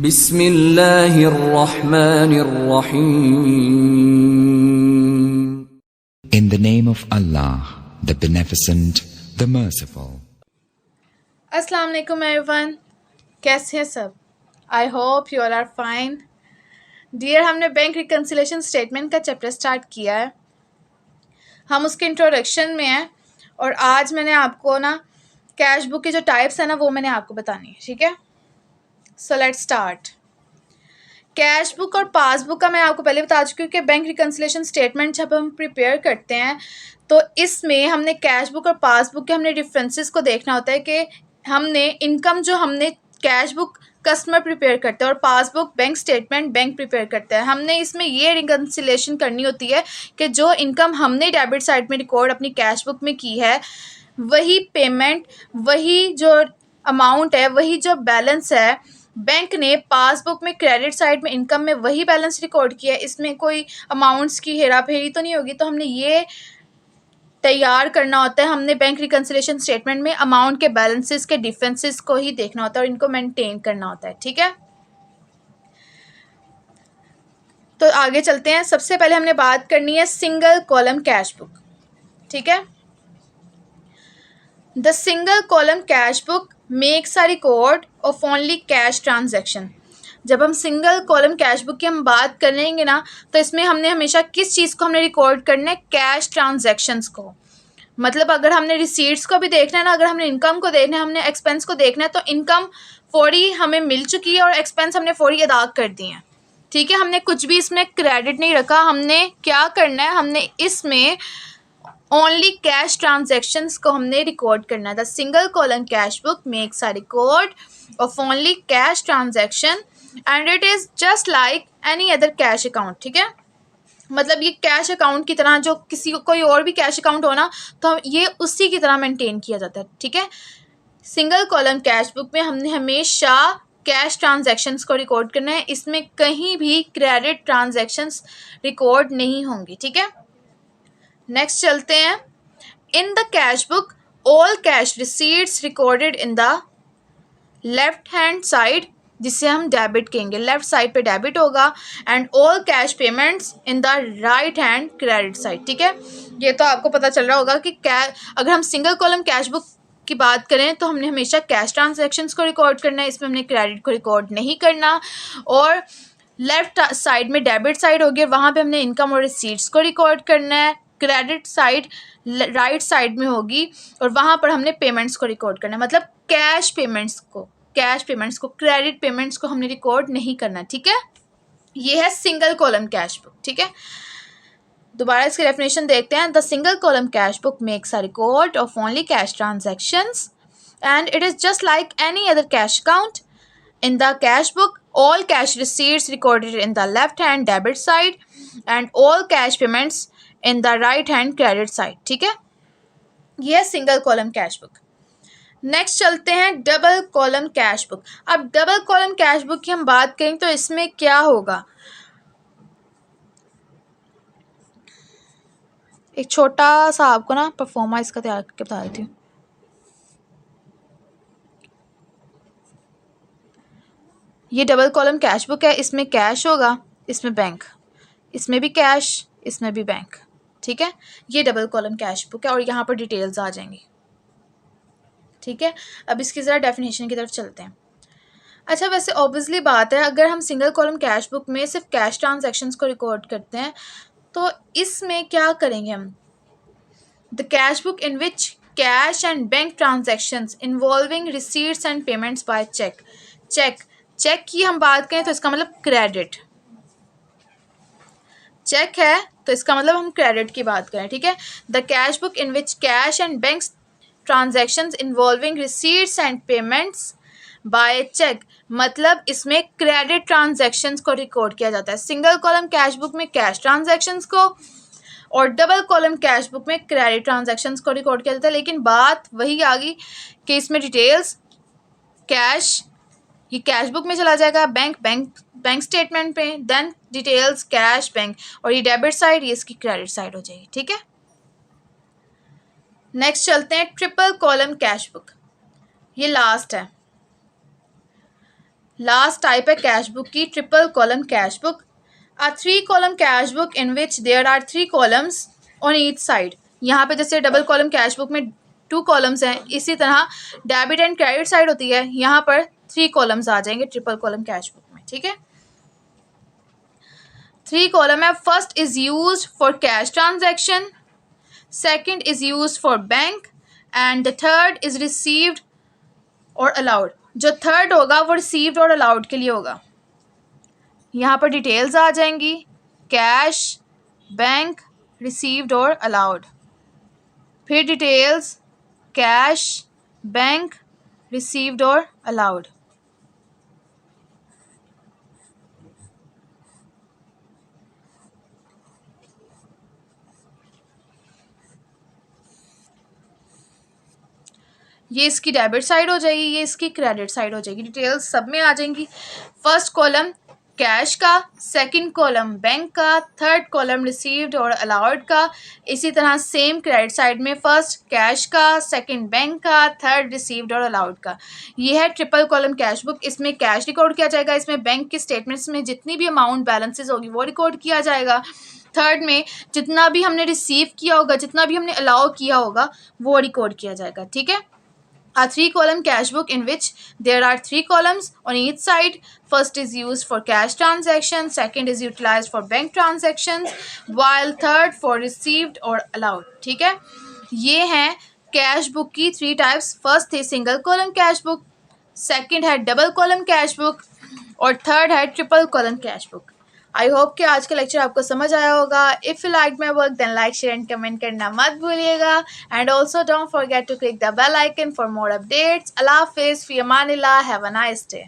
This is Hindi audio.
बिस्मिल्लाहिर्रहमानिर्रहीम। In the name of Allah, the Beneficent, the Merciful. अस्सलाम वालेकुम एवरीवन, कैसे हैं सब? I hope you all are fine. Dear, हमने बैंक रिकन्सिलेशन स्टेटमेंट का चैप्टर स्टार्ट किया है। हम उसके इंट्रोडक्शन में हैं और आज मैंने आपको ना कैश बुक के जो टाइप्स हैं ना वो मैंने आपको बतानी है, ठीक है? So let's start. Cash book और पासबुक का मैं आपको पहले बता चुकी हूँ कि बैंक रिकन्सिलेशन स्टेटमेंट जब हम प्रिपेयर करते हैं तो इसमें हमने कैश बुक और पासबुक के हमने डिफरेंसेस को देखना होता है कि हमने इनकम जो हमने कैश बुक कस्टमर प्रिपेयर करता है और passbook bank statement bank prepare करता है। हमने इसमें ये रिकन्सिलेशन करनी होती है कि जो इनकम हमने डेबिट साइड में रिकॉर्ड अपनी कैश बुक में की है वही पेमेंट, वही जो अमाउंट है, वही जो बैलेंस है बैंक ने पासबुक में क्रेडिट साइड में इनकम में वही बैलेंस रिकॉर्ड किया है। इसमें कोई अमाउंट्स की हेरा फेरी तो नहीं होगी। तो हमने ये तैयार करना होता है, हमने बैंक रिकन्सिलेशन स्टेटमेंट में अमाउंट के बैलेंसेस के डिफरेंसेस को ही देखना होता है और इनको मेंटेन करना होता है, ठीक है? तो आगे चलते हैं। सबसे पहले हमने बात करनी है सिंगल कॉलम कैश बुक, ठीक है? The single column cash book makes a record of only cash transaction. जब हम सिंगल कॉलम कैश बुक की हम बात करेंगे ना तो इसमें हमने हमेशा किस चीज़ को हमने रिकॉर्ड करना है? कैश ट्रांजैक्शंस को। मतलब अगर हमने रिसीट्स को भी देखना है ना, अगर हमने इनकम को देखना है, हमने एक्सपेंस को देखना है, तो इनकम फौरी हमें मिल चुकी है और एक्सपेंस हमने फौरी अदा कर दिए हैं, ठीक है? हमने कुछ भी इसमें क्रेडिट नहीं रखा। हमने क्या करना है? हमने इसमें ओनली कैश ट्रांजैक्शंस को हमने रिकॉर्ड करना है। The single column cash book makes a record of only cash transaction and it is just like any other cash account, ठीक है? मतलब ये कैश अकाउंट की तरह, जो किसी कोई और भी कैश अकाउंट हो ना तो ये उसी की तरह मेंटेन किया जाता है, ठीक है? सिंगल कॉलम कैश बुक में हमने हमेशा कैश ट्रांजैक्शंस को रिकॉर्ड करना है। इसमें कहीं भी क्रेडिट ट्रांजैक्शंस रिकॉर्ड नहीं होंगी, ठीक है? नेक्स्ट चलते हैं। In the cash book all cash receipts recorded in the left hand side, जिसे हम डेबिट कहेंगे, लेफ्ट साइड पे डेबिट होगा, and all cash payments in the right hand credit side, ठीक है? ये तो आपको पता चल रहा होगा कि अगर हम सिंगल कॉलम कैश बुक की बात करें तो हमने हमेशा कैश ट्रांजैक्शंस को रिकॉर्ड करना है, इसमें हमने क्रेडिट को रिकॉर्ड नहीं करना। और लेफ्ट साइड में डेबिट साइड होगी, वहाँ पे हमने इनकम और रिसीट्स को रिकॉर्ड करना है। क्रेडिट साइड राइट साइड में होगी और वहाँ पर हमने पेमेंट्स को रिकॉर्ड करना है। मतलब कैश पेमेंट्स को क्रेडिट पेमेंट्स को हमने रिकॉर्ड नहीं करना, ठीक है? ये है सिंगल कॉलम कैश बुक, ठीक है? दोबारा इसकी डेफिनेशन देखते हैं। The single column cash book makes a record of only cash transactions and it is just like any other cash account. In the cash book, all cash receipts recorded in the left hand debit side and all cash payments in the right hand credit side, ठीक है? यह single column cash book. Next चलते हैं डबल कॉलम कैश बुक। अब डबल कॉलम कैश बुक की हम बात करें तो इसमें क्या होगा? एक छोटा सा आपको ना परफॉर्मा इसका तैयार करके बता देती हूँ। ये डबल कॉलम कैश बुक है, इसमें कैश होगा, इसमें बैंक, इसमें भी कैश, इसमें भी बैंक, ठीक है? ये डबल कॉलम कैश बुक है और यहाँ पर डिटेल्स आ जाएंगी, ठीक है? अब इसकी ज़रा डेफिनेशन की तरफ चलते हैं। अच्छा, वैसे ऑब्वियसली बात है, अगर हम सिंगल कॉलम कैश बुक में सिर्फ कैश ट्रांजैक्शंस को रिकॉर्ड करते हैं तो इसमें क्या करेंगे हम? The cash book in which cash and bank transactions involving receipts and payments by cheque की हम बात करें तो इसका मतलब क्रेडिट। चेक है तो इसका मतलब हम क्रेडिट की बात करें, ठीक है? The cash book in which cash and bank transactions involving receipts and payments by cheque, मतलब इसमें क्रेडिट ट्रांजैक्शंस को रिकॉर्ड किया जाता है। सिंगल कॉलम कैश बुक में कैश ट्रांजैक्शंस को और डबल कॉलम कैश बुक में क्रेडिट ट्रांजैक्शंस को रिकॉर्ड किया जाता है। लेकिन बात वही आ गई कि इसमें डिटेल्स कैश, ये कैश बुक में चला जाएगा, बैंक स्टेटमेंट पे, देन डिटेल्स कैश बैंक, और ये डेबिट साइड, ये इसकी क्रेडिट साइड हो जाएगी, ठीक है? नेक्स्ट चलते हैं ट्रिपल कॉलम कैश बुक, ये लास्ट है। लास्ट टाइप है कैश बुक की triple column cash book, a 3 column cash book in which there are 3 columns on each side. यहाँ पे जैसे डबल कॉलम कैश बुक में 2 कॉलम्स हैं, इसी तरह डेबिट एंड क्रेडिट साइड होती है, यहाँ पर 3 कॉलम्स आ जाएंगे ट्रिपल कॉलम कैश बुक में, ठीक है। 3 कॉलम है, first is used for cash transaction, second is used for bank and the third is received और अलाउड। जो थर्ड होगा वो रिसीव्ड और अलाउड के लिए होगा। यहाँ पर डिटेल्स आ जाएंगी, कैश, बैंक, रिसीव्ड और अलाउड। फिर डिटेल्स, कैश, बैंक, रिसीव्ड और अलाउड। ये इसकी डेबिट साइड हो जाएगी, ये इसकी क्रेडिट साइड हो जाएगी, डिटेल्स सब में आ जाएंगी। फर्स्ट कॉलम कैश का, सेकंड कॉलम बैंक का, थर्ड कॉलम रिसीव्ड और अलाउड का। इसी तरह सेम क्रेडिट साइड में फर्स्ट कैश का, सेकंड बैंक का, थर्ड रिसीव्ड और अलाउड का। ये है ट्रिपल कॉलम कैश बुक। इसमें कैश रिकॉर्ड किया जाएगा, इसमें बैंक के स्टेटमेंट्स में जितनी भी अमाउंट बैलेंसेस होगी वो रिकॉर्ड किया जाएगा। थर्ड में जितना भी हमने रिसीव किया होगा, जितना भी हमने अलाउ किया होगा वो रिकॉर्ड किया जाएगा, ठीक है। A 3 column cash book in which there are 3 columns on each side. First is used for cash transactions, second is utilized for bank transactions, while third for received or allowed. ठीक है, ये हैं कैश बुक की 3 टाइप्स। फर्स्ट थी single column cash book, second है डबल कॉलम कैश बुक और थर्ड है triple column cash book. I hope कि आज का लेक्चर आपको समझ आया होगा। If you like my work then like share and comment करना मत भूलिएगा and also don't forget to click the bell icon for more updates. अल्लाह हाफिज़, फ़ी अमानिल्लाह, हैव अ नाइस डे।